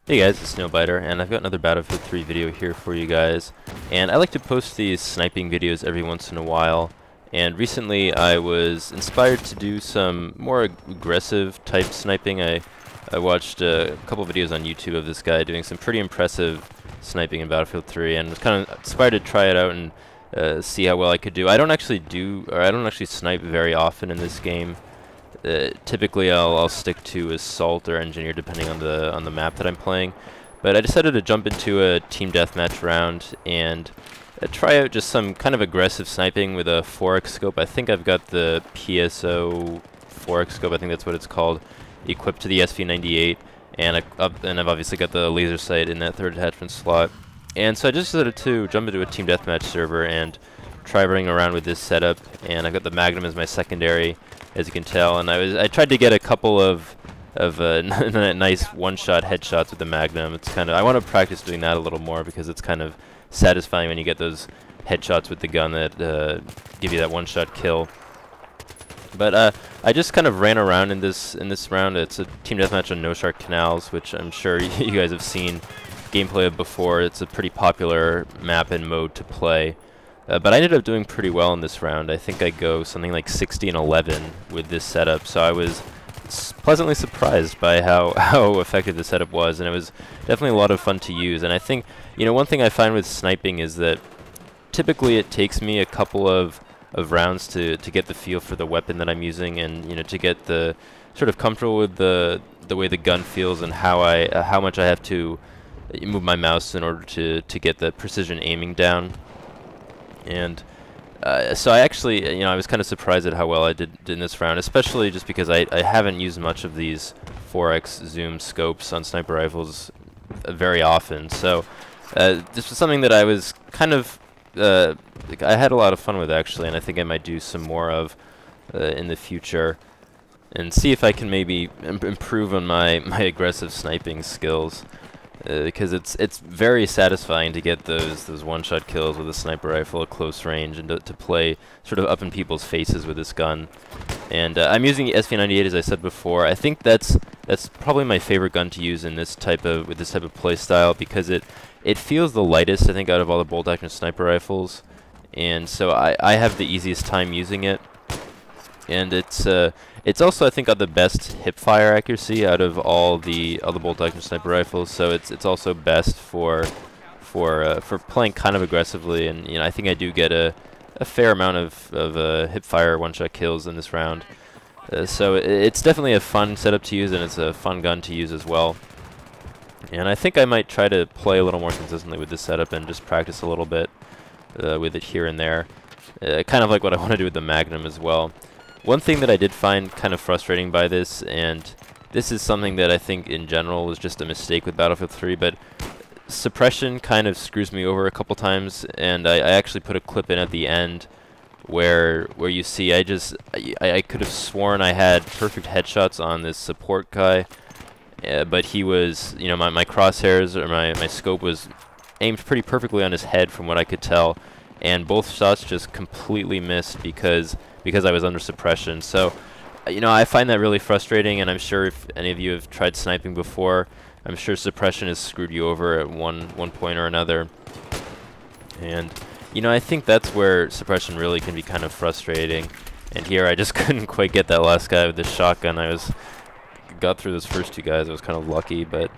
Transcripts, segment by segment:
Hey guys, it's Snowbiter, and I've got another Battlefield 3 video here for you guys. And I like to post these sniping videos every once in a while. And recently I was inspired to do some more aggressive type sniping. I watched a couple videos on YouTube of this guy doing some pretty impressive sniping in Battlefield 3, and was kind of inspired to try it out and see how well I could do. I don't actually snipe very often in this game. Typically I'll stick to assault or engineer depending on the map that I'm playing, but I decided to jump into a team deathmatch round and try out just some kind of aggressive sniping with a 4x scope. I think I've got the PSO 4x scope, I think that's what it's called, equipped to the SV98, and I've obviously got the laser sight in that third attachment slot. And so I just decided to jump into a team deathmatch server and try running around with this setup, and I've got the Magnum as my secondary, as you can tell, and I tried to get a couple of nice one-shot headshots with the Magnum. It's kind of, I want to practice doing that a little more because it's kind of satisfying when you get those headshots with the gun that give you that one-shot kill. But I just kind of ran around in this round. It's a team deathmatch on Noshahr Canals, which I'm sure you guys have seen gameplay of before. It's a pretty popular map and mode to play. But I ended up doing pretty well in this round. I think I go something like 60 and 11 with this setup, so I was pleasantly surprised by how effective the setup was, and it was definitely a lot of fun to use. And I think, you know, one thing I find with sniping is that typically it takes me a couple of rounds to get the feel for the weapon that I'm using, and, you know, to get the sort of comfortable with the way the gun feels and how much I have to move my mouse in order to get the precision aiming down. And so I actually, you know, I was kind of surprised at how well I did in this round, especially just because I haven't used much of these 4x zoom scopes on sniper rifles very often. So this was something that I was kind of, I had a lot of fun with actually, and I think I might do some more of in the future, and see if I can maybe improve on my aggressive sniping skills. Because it's very satisfying to get those one-shot kills with a sniper rifle at close range, and to play sort of up in people's faces with this gun. And I'm using the SV98, as I said before. I think that's probably my favorite gun to use in this type of play style, because it feels the lightest, I think, out of all the bolt-action sniper rifles, and so I have the easiest time using it. And it's also, I think, got the best hip fire accuracy out of all the bolt-action sniper rifles. So it's also best for playing kind of aggressively. And, you know, I think I do get a fair amount of hip fire one-shot kills in this round. So it's definitely a fun setup to use, and it's a fun gun to use as well. And I think I might try to play a little more consistently with this setup and just practice a little bit with it here and there. Kind of like what I want to do with the Magnum as well. One thing that I did find kind of frustrating by this, and this is something that I think in general was just a mistake with Battlefield 3, but suppression kind of screws me over a couple times, and I actually put a clip in at the end where you see I could have sworn I had perfect headshots on this support guy, but he was, you know, my crosshairs or my scope was aimed pretty perfectly on his head from what I could tell, and both shots just completely missed because I was under suppression. So, you know, I find that really frustrating, and I'm sure if any of you have tried sniping before, I'm sure suppression has screwed you over at one point or another. And, you know, I think that's where suppression really can be kind of frustrating. And here I just couldn't quite get that last guy with the shotgun. Got through those first two guys. I was kind of lucky, but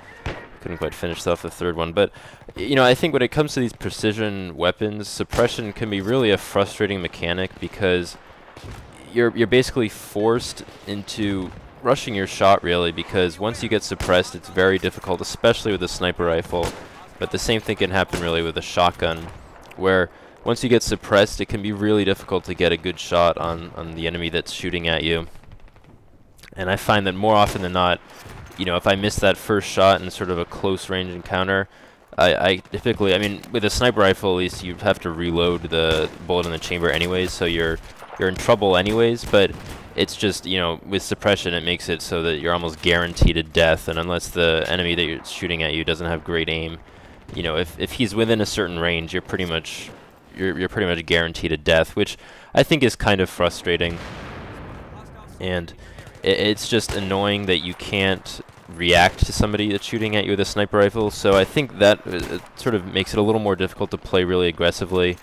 couldn't quite finish off the third one. But, you know, I think when it comes to these precision weapons, suppression can be really a frustrating mechanic, because you're basically forced into rushing your shot, really, because once you get suppressed, it's very difficult, especially with a sniper rifle. But the same thing can happen really with a shotgun, where once you get suppressed, it can be really difficult to get a good shot on the enemy that's shooting at you. And I find that more often than not, you know, if I miss that first shot in sort of a close range encounter, I typically, I mean, with a sniper rifle at least, you have to reload the bullet in the chamber anyways, so you're in trouble anyways. But it's just, you know, with suppression, it makes it so that you're almost guaranteed a death, and unless the enemy that you're shooting at you doesn't have great aim, you know, if he's within a certain range, you're pretty much guaranteed a death, which I think is kind of frustrating. And it's just annoying that you can't react to somebody that's shooting at you with a sniper rifle. So I think that sort of makes it a little more difficult to play really aggressively,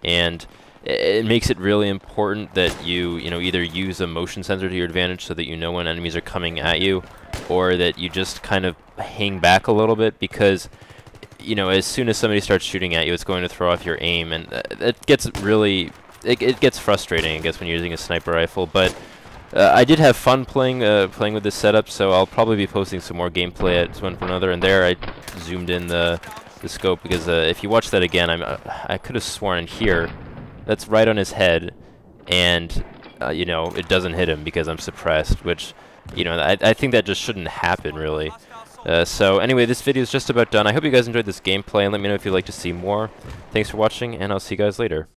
and it makes it really important that you either use a motion sensor to your advantage so that you know when enemies are coming at you, or that you just kind of hang back a little bit, because as soon as somebody starts shooting at you, it's going to throw off your aim, and it gets really it gets frustrating, I guess, when you're using a sniper rifle. But I did have fun playing with this setup, so I'll probably be posting some more gameplay at one from another. And there I zoomed in the scope, because if you watch that again, I could have sworn here that's right on his head, and it doesn't hit him because I'm suppressed, which I think that just shouldn't happen, really. So anyway, this video is just about done. I hope you guys enjoyed this gameplay, and let me know if you'd like to see more. Thanks for watching, and I'll see you guys later.